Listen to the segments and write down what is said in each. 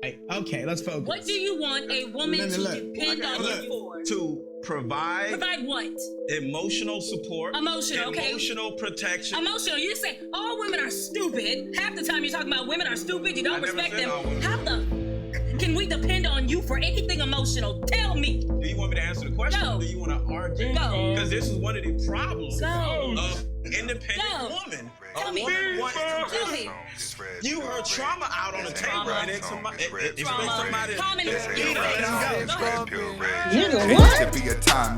Okay, let's focus. What do you want a woman to depend on you for? To provide. Provide what? Emotional support. Emotional, okay. Emotional protection. Emotional. You say all women are stupid. Half the time you're talking about women are stupid. You don't respect them. How the can we depend on you for anything emotional? Tell me. Do you want me to answer the question? No. Or do you want to argue? No. Because this is one of the problems No. of independent woman. Tell me. Woman wants to Tell me. you her trauma out on the table and then somebody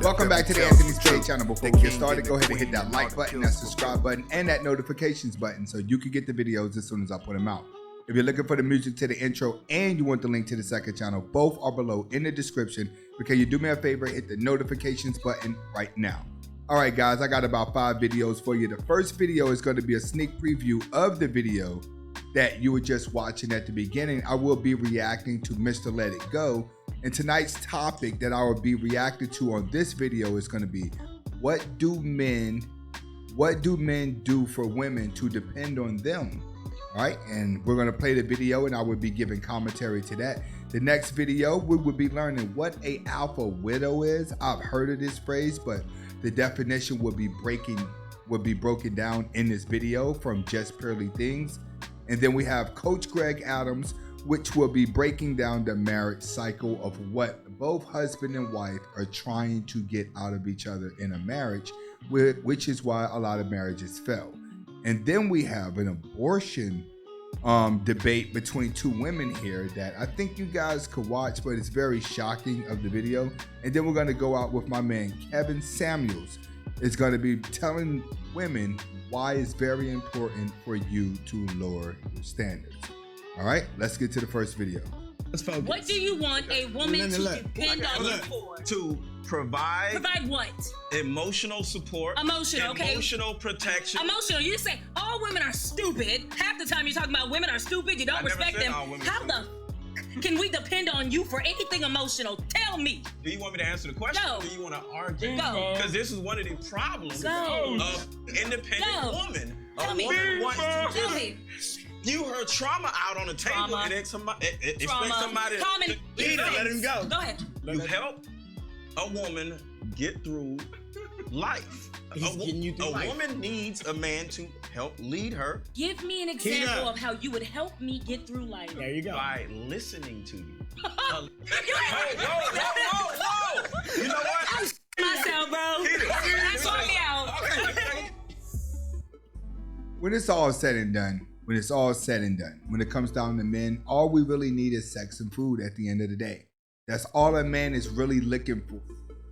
Welcome back to the Anthony Spade channel. Before we get started, go ahead and hit that like button, that subscribe button, and that notifications button so you can get the videos as soon as I put them out. If you're looking for the music to the intro and you want the link to the second channel, both are below in the description. Because you do me a favor, hit the notifications button right now. All right, guys, I got about 5 videos for you. The first video is going to be a sneak preview of the video that you were just watching at the beginning. I will be reacting to Mr. Let It Go. And tonight's topic that I will be reacting to on this video is going to be, what do men do for women to depend on them? All right, and we're going to play the video and I will be giving commentary to that. The next video, we will be learning what a alpha widow is. I've heard of this phrase, but the definition will be broken down in this video from Just Purely Things. And then we have Coach Greg Adams, which will be breaking down the marriage cycle of what both husband and wife are trying to get out of each other in a marriage, which is why a lot of marriages fail. And then we have an abortion debate between 2 women here that I think you guys could watch, but it's very shocking of the video. And then we're going to go out with my man Kevin Samuels. It's going to be telling women why it's very important for you to lower your standards. All right, let's get to the first video. Let's focus. What do you want a woman to depend on you for? To provide. Provide what? Emotional support. Emotional, okay. Emotional protection. Emotional. You say all women are stupid. Half the time you're talking about women are stupid. You don't respect them. How the can we depend on you for anything emotional? Tell me. Do you want me to answer the question? No. Or do you want to argue? No. Because this is one of the problems of independent woman. Tell me. Tell me. You her trauma out on the table and then somebody expect somebody to let him go. Go ahead. You help a woman get through life. A woman needs a man to help lead her. Give me an example of how you would help me get through life. There you go. By listening to you. Whoa. You know what? Myself, bro. That's me out. When it's all said and done, when it comes down to men, all we really need is sex and food at the end of the day. That's all a man is really looking for.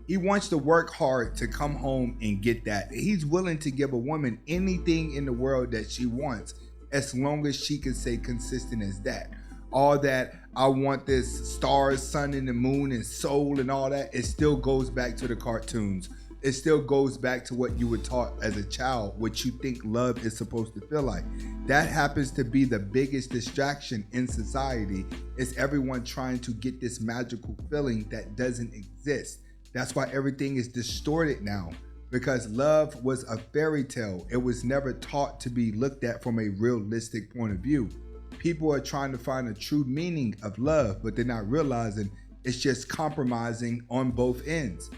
He wants to work hard to come home and get that. He's willing to give a woman anything in the world that she wants, as long as she can stay consistent as that. All that, I want this stars, sun and the moon and soul and all that, it still goes back to the cartoons. It still goes back to what you were taught as a child, what you think love is supposed to feel like. That happens to be the biggest distraction in society, is everyone trying to get this magical feeling that doesn't exist. That's why everything is distorted now, because love was a fairy tale. It was never taught to be looked at from a realistic point of view. People are trying to find a true meaning of love, but they're not realizing it's just compromising on both ends.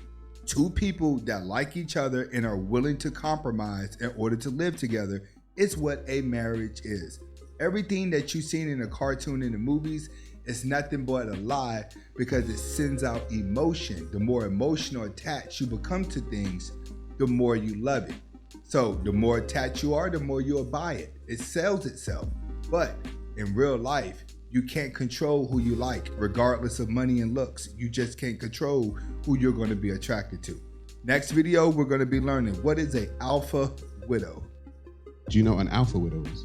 2 people that like each other and are willing to compromise in order to live together is what a marriage is. Everything that you've seen in a cartoon and the movies is nothing but a lie, because it sends out emotion. The more emotional attached you become to things, the more you love it. So the more attached you are, the more you'll buy it. It sells itself. But in real life, you can't control who you like, regardless of money and looks. You just can't control who you're going to be attracted to. Next video, we're going to be learning what is an alpha widow. Do you know what an alpha widow is?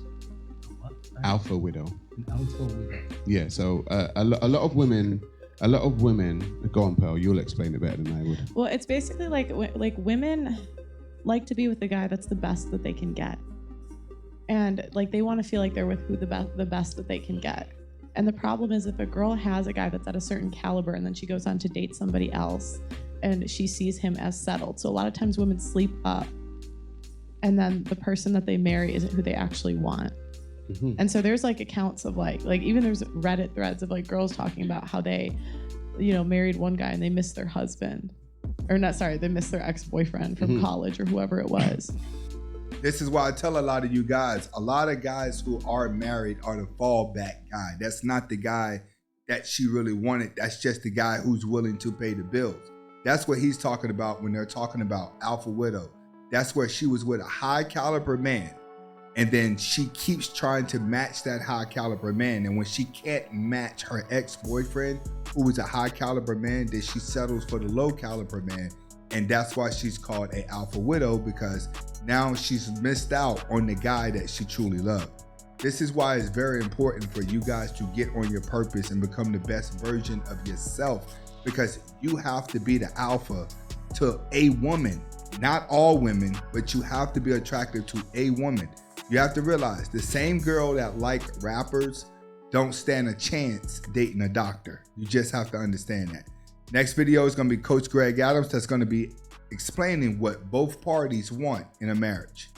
What? Alpha widow. An alpha widow. Yeah. So a lot of women. Go on, Pearl. You'll explain it better than I would. Well, it's basically like women like to be with the guy that's the best that they can get, and like they want to feel like they're with the best that they can get. And the problem is, if a girl has a guy that's at a certain caliber and then she goes on to date somebody else and she sees him as settled. So a lot of times women sleep up, and then the person that they marry isn't who they actually want. And so there's like accounts of like even there's Reddit threads of like girls talking about how they, married one guy and they missed their husband. Or not, sorry, they missed their ex-boyfriend from college or whoever it was. This is why I tell a lot of you guys, a lot of guys who are married are the fallback guy. That's not the guy that she really wanted. That's just the guy who's willing to pay the bills. That's what he's talking about when they're talking about alpha widow. That's where she was with a high caliber man. And then she keeps trying to match that high caliber man. And when she can't match her ex-boyfriend, who was a high caliber man, then she settles for the low caliber man. And that's why she's called a alpha widow, because now she's missed out on the guy that she truly loved. This is why it's very important for you guys to get on your purpose and become the best version of yourself, because you have to be the alpha to a woman. Not all women, but you have to be attractive to a woman. You have to realize the same girl that like rappers don't stand a chance dating a doctor. You just have to understand that. Next video is going to be Coach Greg Adams that's going to be explaining what both parties want in a marriage.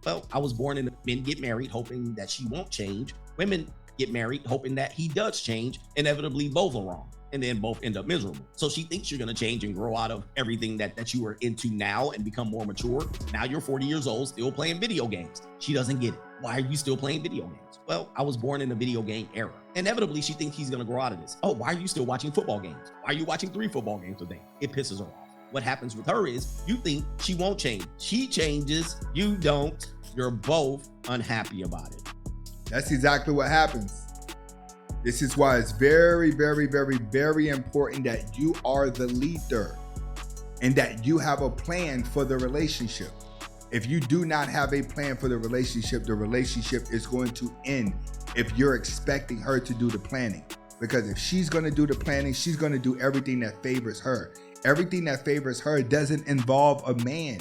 Well, I was born in men get married hoping that she won't change. Women get married hoping that he does change. Inevitably, both are wrong. And then both end up miserable. So she thinks you're going to change and grow out of everything that you are into now and become more mature. Now you're 40 years old, still playing video games. She doesn't get it. Why are you still playing video games? Well, I was born in a video game era. Inevitably, she thinks he's going to grow out of this. Oh, why are you still watching football games? Why are you watching 3 football games a day? It pisses her off. What happens with her is you think she won't change. She changes, you don't. You're both unhappy about it. That's exactly what happens. This is why it's very, very, very, very important that you are the leader and that you have a plan for the relationship. If you do not have a plan for the relationship is going to end if you're expecting her to do the planning. Because if she's going to do the planning, she's going to do everything that favors her. Everything that favors her doesn't involve a man.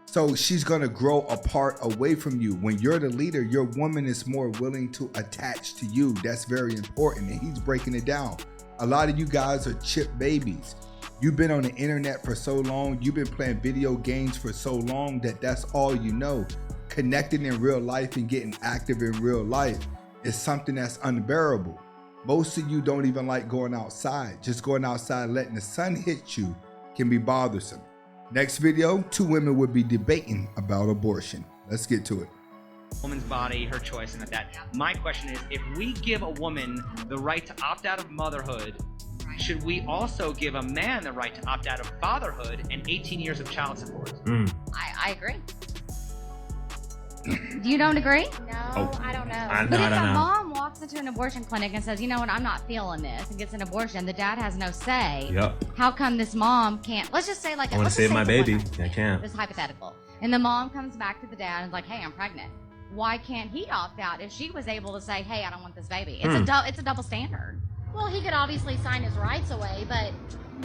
So she's going to grow apart away from you. When you're the leader, your woman is more willing to attach to you. That's very important. And he's breaking it down. A lot of you guys are chip babies. You've been on the internet for so long. You've been playing video games for so long that that's all you know. Connecting in real life and getting active in real life is something that's unbearable. Most of you don't even like going outside. Just going outside, letting the sun hit you can be bothersome. Next video, 2 women would be debating about abortion. Let's get to it. Woman's body, her choice, and that. My question is, if we give a woman the right to opt out of motherhood, should we also give a man the right to opt out of fatherhood and 18 years of child support? I agree. You don't agree? No, I don't know. But if a mom walks into an abortion clinic and says, you know what, I'm not feeling this, and gets an abortion, the dad has no say. Yep. How come this mom can't? Let's just say, like, I want to save my baby. I can't. This is hypothetical. And the mom comes back to the dad and is like, hey, I'm pregnant. Why can't he opt out if she was able to say, hey, I don't want this baby? It's a double standard. Well, he could obviously sign his rights away, but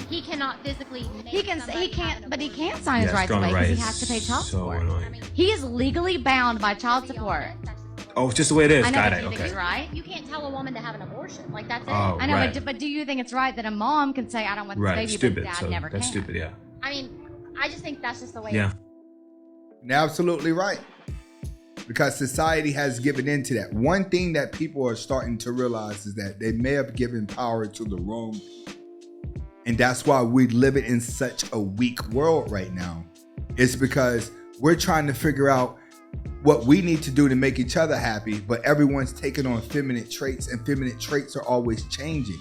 he cannot physically make he can sign his rights away because he has to pay child support. I mean, he is legally bound by child support. Oh, it's just the way it is. I know, Got but it. you think Okay. it's right? You can't tell a woman to have an abortion. Like, that's it. Oh, I know, right. but do you think it's right that a mom can say, I don't want this baby, Stupid. but dad So never that's can? stupid. Yeah. I mean, I just think that's just the way Yeah. You're absolutely right. Because society has given into that. One thing that people are starting to realize is that they may have given power to the wrong people. And that's why we're living in such a weak world right now. It's because we're trying to figure out what we need to do to make each other happy, but everyone's taking on feminine traits, and feminine traits are always changing.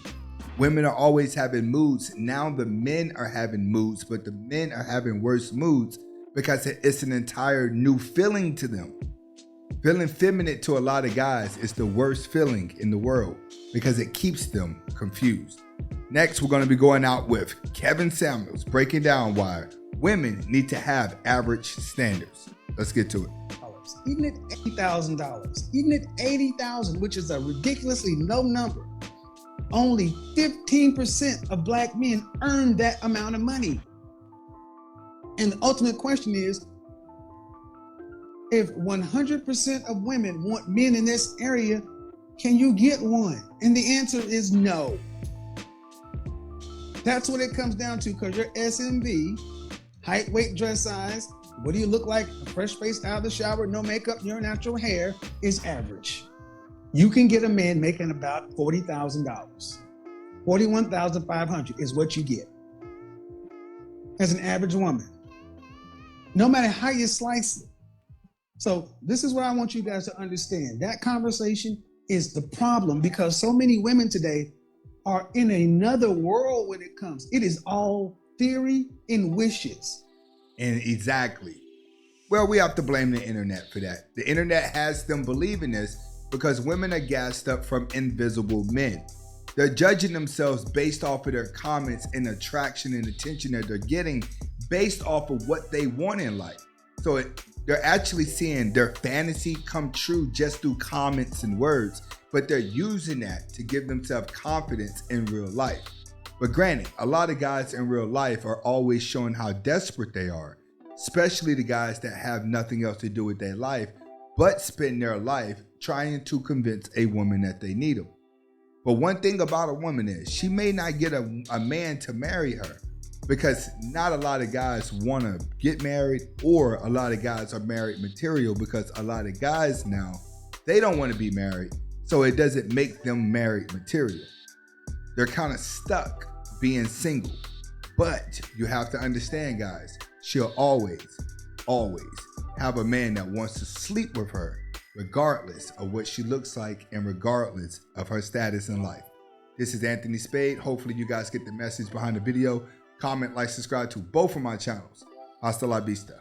Women are always having moods. Now the men are having moods, but the men are having worse moods because it's an entire new feeling to them. Feeling feminine to a lot of guys is the worst feeling in the world because it keeps them confused. Next, we're going to be going out with Kevin Samuels, breaking down why women need to have average standards. Let's get to it. Even at $80,000, even at $80,000, which is a ridiculously low number, only 15% of black men earn that amount of money. And the ultimate question is, if 100% of women want men in this area, can you get one? And the answer is no. That's what it comes down to, because your SMV, height, weight, dress size, what do you look like, a fresh face out of the shower, no makeup, your natural hair, is average. You can get a man making about $40,000. $41,500 is what you get as an average woman, no matter how you slice it. So this is what I want you guys to understand. That conversation is the problem, because so many women today are in another world when it comes. It is all theory and wishes. And exactly. Well, we have to blame the internet for that. The internet has them believing this because women are gassed up from invisible men. They're judging themselves based off of their comments and attraction and attention that they're getting based off of what they want in life. So they're actually seeing their fantasy come true just through comments and words, but they're using that to give themselves confidence in real life. But granted, a lot of guys in real life are always showing how desperate they are, especially the guys that have nothing else to do with their life, but spend their life trying to convince a woman that they need them. But one thing about a woman is she may not get a man to marry her, because not a lot of guys want to get married, or a lot of guys are married material, because a lot of guys now, they don't want to be married, so it doesn't make them married material. They're kind of stuck being single. But you have to understand, guys, she'll always have a man that wants to sleep with her, regardless of what she looks like and regardless of her status in life. This is Anthony Spade. Hopefully you guys get the message behind the video. Comment, like, subscribe to both of my channels. Hasta la vista.